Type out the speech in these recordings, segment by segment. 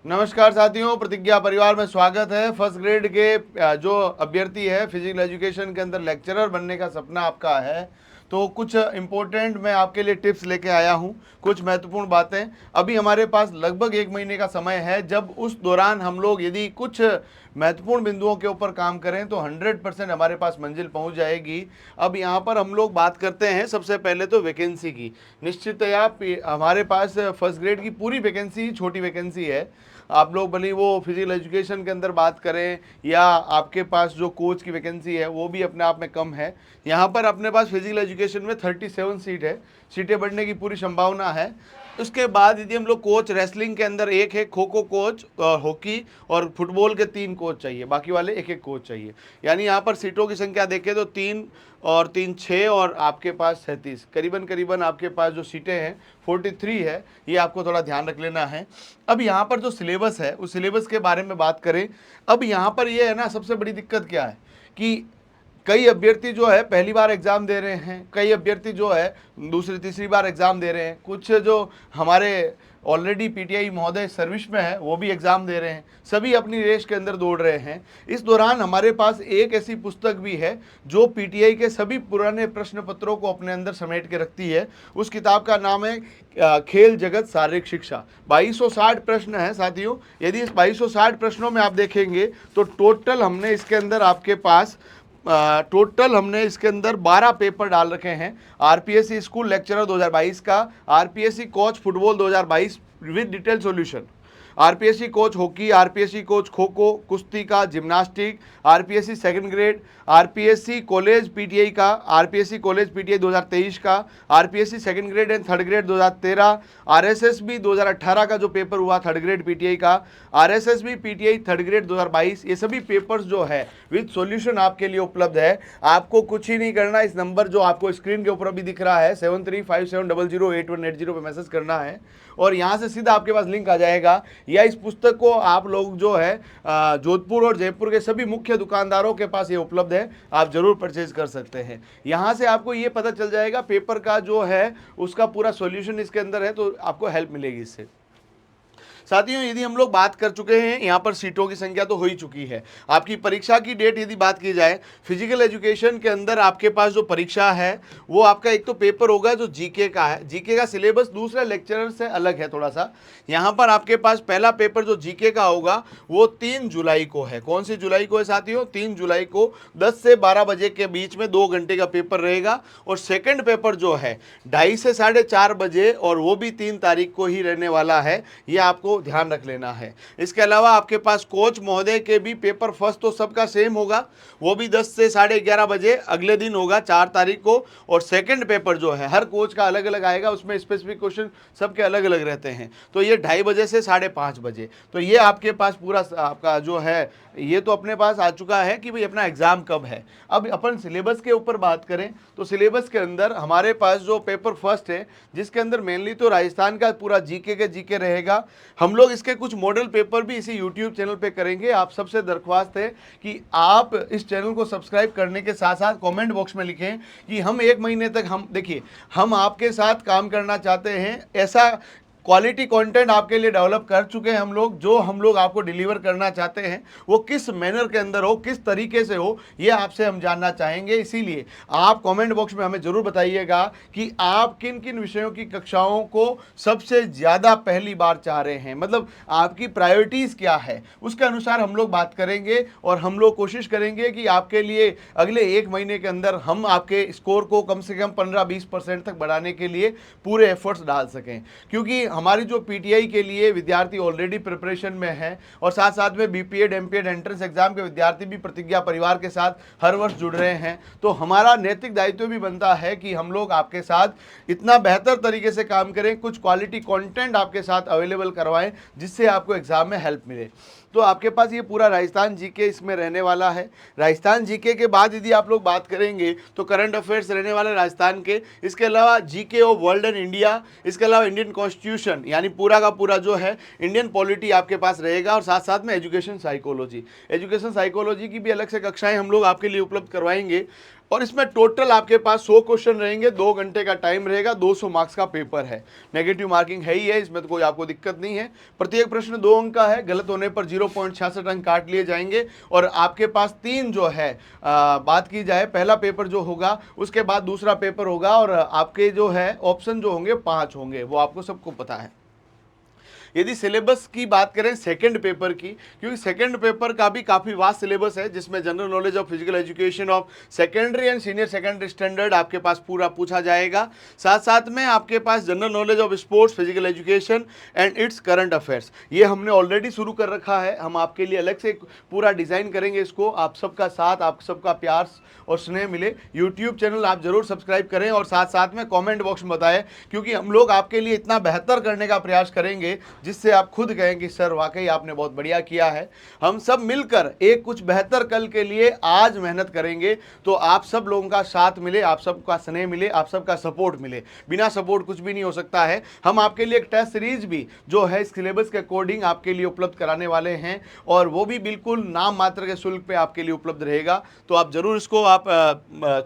नमस्कार साथियों, प्रतिज्ञा परिवार में स्वागत है। फर्स्ट ग्रेड के जो अभ्यर्थी है, फिजिकल एजुकेशन के अंदर लेक्चरर बनने का सपना आपका है, तो कुछ इम्पोर्टेंट मैं आपके लिए टिप्स लेके आया हूँ, कुछ महत्वपूर्ण बातें। अभी हमारे पास लगभग 1 महीने का समय है, जब उस दौरान हम लोग यदि कुछ महत्वपूर्ण बिंदुओं के ऊपर काम करें तो 100% हमारे पास मंजिल पहुंच जाएगी। अब यहाँ पर हम लोग बात करते हैं सबसे पहले तो वैकेंसी की। निश्चितया हमारे पास फर्स्ट ग्रेड की पूरी वैकेंसी छोटी वैकेंसी है। आप लोग भले वो फिजिकल एजुकेशन के अंदर बात करें या आपके पास जो कोच की वैकेंसी है वो भी अपने आप में कम है। यहाँ पर अपने पास फिजिकल एजुकेशन में 37 सीट है, सीटें बढ़ने की पूरी संभावना है। उसके बाद यदि हम लोग कोच रेसलिंग के अंदर एक है, खो खो कोच, हॉकी और फुटबॉल के 3 कोच चाहिए, बाकी वाले एक एक कोच चाहिए। यानी यहाँ पर सीटों की संख्या देखें तो 3 और 3 6 और आपके पास 37, करीबन करीबन आपके पास जो सीटें हैं 43 है। ये आपको थोड़ा ध्यान रख लेना है। अब यहाँ पर जो सिलेबस है उस सिलेबस के बारे में बात करें। अब यहाँ पर ये है ना, सबसे बड़ी दिक्कत क्या है कि कई अभ्यर्थी जो है पहली बार एग्ज़ाम दे रहे हैं, कई अभ्यर्थी जो है दूसरी तीसरी बार एग्ज़ाम दे रहे हैं, कुछ जो हमारे ऑलरेडी पीटीआई महोदय सर्विस में है वो भी एग्ज़ाम दे रहे हैं। सभी अपनी रेस के अंदर दौड़ रहे हैं। इस दौरान हमारे पास एक ऐसी पुस्तक भी है जो पीटीआई के सभी पुराने प्रश्न पत्रों को अपने अंदर समेट के रखती है। उस किताब का नाम है खेल जगत शारीरिक शिक्षा। 2260 प्रश्न है साथियों। यदि इस 2260 प्रश्नों में आप देखेंगे तो टोटल हमने इसके अंदर 12 पेपर डाल रखे हैं। आरपीएससी स्कूल लेक्चरर 2022 का, RPSC coach football 2022 with detail solution, RPSC coach hockey, RPSC coach kho kho, कुश्ती का, gymnastic, RPSC second grade, RPSC college PTI का, आरपीएससी कॉलेज पीटीआई 2023 का, RPSC second grade and third grade 2013, RSSB 2018 का जो paper हुआ third grade PTI का, RSSB PTI third grade 2022, ये सभी पेपर्स जो है विद सॉल्यूशन आपके लिए उपलब्ध है। आपको कुछ ही नहीं करना, इस नंबर जो आपको स्क्रीन के ऊपर भी दिख रहा है 7357008180 पे मैसेज करना है और यहाँ से सीधा आपके पास लिंक आ जाएगा। या इस पुस्तक को आप लोग जो है जोधपुर और जयपुर के सभी मुख्य दुकानदारों के पास ये उपलब्ध है, आप जरूर परचेज कर सकते हैं। यहाँ से आपको ये पता चल जाएगा पेपर का जो है उसका पूरा सॉल्यूशन इसके अंदर है, तो आपको हेल्प मिलेगी इससे। साथियों, यदि हम लोग बात कर चुके हैं, यहाँ पर सीटों की संख्या तो हो ही चुकी है। आपकी परीक्षा की डेट यदि बात की जाए, फिजिकल एजुकेशन के अंदर आपके पास जो परीक्षा है वो आपका एक तो पेपर होगा जो जीके का है। जीके का सिलेबस दूसरे लेक्चरर से अलग है थोड़ा सा। यहाँ पर आपके पास पहला पेपर जो जीके का होगा वो 3 जुलाई को है। कौन सी जुलाई को है साथियों? 3 जुलाई को 10 से 12 बजे के बीच में 2 घंटे का पेपर रहेगा। और सेकेंड पेपर जो है 2:30 से 4:30 बजे, और वो भी 3 तारीख को ही रहने वाला है। ये आपको ध्यान रख लेना है। इसके अलावा आपके पास कोच महोदय के भी पेपर फर्स्ट तो सबका सेम होगा, वो भी 10 से 11:30 बजे अगले दिन होगा 4 तारीख को। और सेकंड पेपर जो है हर कोच का अलग अलग आएगा, उसमें स्पेसिफिक क्वेश्चन सबके अलग अलग रहते हैं। तो ये 2:30 बजे से 5:30 बजे। तो ये आपके पास पूरा आपका जो है ये तो अपने पास आ चुका है कि भाई अपना एग्जाम कब है। अब अपन सिलेबस के ऊपर बात करें तो सिलेबस के अंदर हमारे पास जो पेपर फर्स्ट है जिसके अंदर मेनली तो राजस्थान का पूरा जीके के जीके रहेगा। हम लोग इसके कुछ मॉडल पेपर भी इसी यूट्यूब चैनल पे करेंगे। आप सबसे दरख्वास्त है कि आप इस चैनल को सब्सक्राइब करने के साथ साथ कमेंट बॉक्स में लिखें कि हम 1 महीने तक हम आपके साथ काम करना चाहते हैं। ऐसा क्वालिटी कंटेंट आपके लिए डेवलप कर चुके हैं हम लोग। जो हम लोग आपको डिलीवर करना चाहते हैं वो किस मैनर के अंदर हो, किस तरीके से हो, ये आपसे हम जानना चाहेंगे। इसीलिए आप कमेंट बॉक्स में हमें ज़रूर बताइएगा कि आप किन किन विषयों की कक्षाओं को सबसे ज़्यादा पहली बार चाह रहे हैं, मतलब आपकी प्रायोरिटीज़ क्या है, उसके अनुसार हम लोग बात करेंगे। और हम लोग कोशिश करेंगे कि आपके लिए अगले 1 महीने के अंदर हम आपके स्कोर को कम से कम 15-20% तक बढ़ाने के लिए पूरे एफर्ट्स डाल सकें। क्योंकि हमारी जो पीटीआई के लिए विद्यार्थी ऑलरेडी प्रिपरेशन में है और साथ साथ में बीपीएड एमपीएड एंट्रेंस एग्जाम के विद्यार्थी भी प्रतिज्ञा परिवार के साथ हर वर्ष जुड़ रहे हैं। तो हमारा नैतिक दायित्व भी बनता है कि हम लोग आपके साथ इतना बेहतर तरीके से काम करें, कुछ क्वालिटी कंटेंट आपके साथ अवेलेबल करवाएं जिससे आपको एग्जाम में हेल्प मिले। तो आपके पास ये पूरा राजस्थान जीके इसमें रहने वाला है। राजस्थान जीके के बाद यदि आप लोग बात करेंगे तो करंट अफेयर्स रहने वाले राजस्थान के। इसके अलावा GK of world and India, इसके अलावा इंडियन कॉन्स्टिट्यूशन यानी पूरा का पूरा जो है इंडियन पॉलिटी आपके पास रहेगा। और साथ साथ में एजुकेशन साइकोलॉजी की भी अलग से कक्षाएं हम लोग आपके लिए उपलब्ध करवाएंगे। और इसमें टोटल आपके पास 100 क्वेश्चन रहेंगे, 2 घंटे का टाइम रहेगा, 200 मार्क्स का पेपर है। नेगेटिव मार्किंग है ही है, इसमें तो कोई आपको दिक्कत नहीं है। प्रत्येक प्रश्न 2 अंक का है, गलत होने पर 0.66 अंक काट लिए जाएंगे। और आपके पास 3 जो है बात की जाए, पहला पेपर जो होगा, उसके बाद दूसरा पेपर होगा, और आपके जो है ऑप्शन जो होंगे 5 होंगे, वो आपको सबको पता है। यदि सिलेबस की बात करें सेकंड पेपर की, क्योंकि सेकंड पेपर का भी काफ़ी वास्ट सिलेबस है, जिसमें general knowledge of physical education of secondary and senior secondary standard आपके पास पूरा पूछा जाएगा। साथ साथ में आपके पास general knowledge of sports, physical education and its current affairs, ये हमने ऑलरेडी शुरू कर रखा है। हम आपके लिए अलग से पूरा डिज़ाइन करेंगे इसको। आप सबका साथ, आप सबका प्यार और स्नेह मिले। यूट्यूब चैनल आप जरूर सब्सक्राइब करें और साथ साथ में कमेंट बॉक्स में बताएं, क्योंकि हम लोग आपके लिए इतना बेहतर करने का प्रयास करेंगे जिससे आप खुद कहें कि सर वाकई आपने बहुत बढ़िया किया है। हम सब मिलकर एक कुछ बेहतर कल के लिए आज मेहनत करेंगे, तो आप सब लोगों का साथ मिले, आप सबका स्नेह मिले, आप सबका सपोर्ट मिले। बिना सपोर्ट कुछ भी नहीं हो सकता है। हम आपके लिए एक टेस्ट सीरीज भी जो है सिलेबस के अकॉर्डिंग आपके लिए उपलब्ध कराने वाले हैं, और वो भी बिल्कुल नाम मात्र के शुल्क पे आपके लिए उपलब्ध रहेगा। तो आप जरूर इसको आप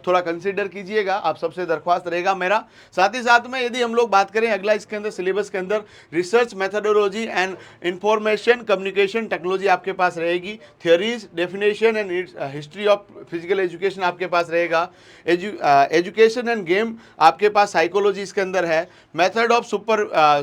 थोड़ा कंसीडर कीजिएगा, आप सबसे दरख्वास्त रहेगा मेरा। साथ ही साथ में यदि हम लोग बात करें अगला, इसके अंदर सिलेबस के अंदर research methodology and information communication technology आपके पास रहेगी। Theories, definition and history of physical education आपके पास रहेगा। एजुकेशन एंड गेम आपके पास साइकोलॉजी इसके अंदर है। Method of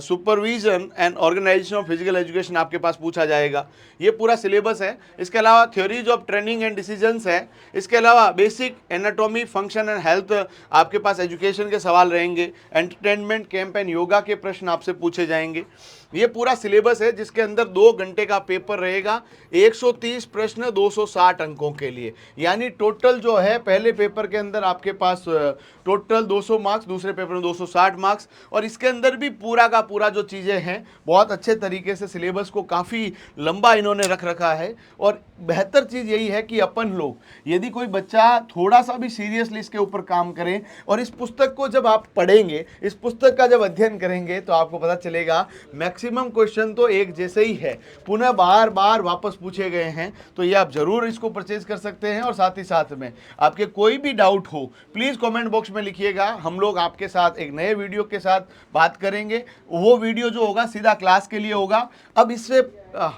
supervision and organisation of physical education आपके पास पूछा जाएगा। ये पूरा सिलेबस है। इसके अलावा theories of training and decisions है। इसके अलावा basic anatomy, function and health आपके पास एजुकेशन के सवाल रहेंगे। एंटरटेनमेंट, कैंप एंड योगा के प्रश्न आपसे पूछे जाएंगे। ये पूरा सिलेबस है जिसके अंदर 2 घंटे का पेपर रहेगा, 130 प्रश्न 260 अंकों के लिए। यानी टोटल जो है पहले पेपर के अंदर आपके पास टोटल 200 मार्क्स, दूसरे पेपर में 260 मार्क्स। और इसके अंदर भी पूरा का पूरा जो चीज़ें हैं बहुत अच्छे तरीके से सिलेबस को काफ़ी लंबा इन्होंने रख रखा है। और बेहतर चीज़ यही है कि अपन लोग, यदि कोई बच्चा थोड़ा सा भी सीरियसली इसके ऊपर काम करें और इस पुस्तक को जब आप पढ़ेंगे, इस पुस्तक का जब अध्ययन करेंगे, तो आपको पता चलेगा मैक्सिमम क्वेश्चन तो एक जैसे ही है, पुनः बार बार वापस पूछे गए हैं। तो ये आप जरूर इसको परचेज कर सकते हैं। और साथ ही साथ में आपके कोई भी डाउट हो, प्लीज़ कमेंट बॉक्स में लिखिएगा। हम लोग आपके साथ एक नए वीडियो के साथ बात करेंगे। वो वीडियो जो होगा सीधा क्लास के लिए होगा। अब इससे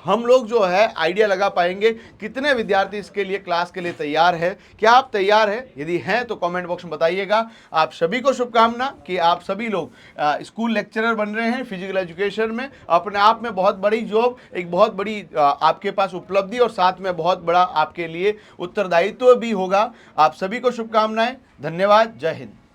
हम लोग जो है आइडिया लगा पाएंगे कितने विद्यार्थी इसके लिए क्लास के लिए तैयार है। क्या आप तैयार हैं? यदि हैं तो कमेंट बॉक्स में बताइएगा। आप सभी को शुभकामना कि आप सभी लोग स्कूल लेक्चरर बन रहे हैं फिजिकल एजुकेशन में। अपने आप में बहुत बड़ी जॉब, एक बहुत बड़ी आपके पास उपलब्धि, और साथ में बहुत बड़ा आपके लिए उत्तरदायित्व भी होगा। आप सभी को शुभकामनाएं। धन्यवाद। जय हिंद।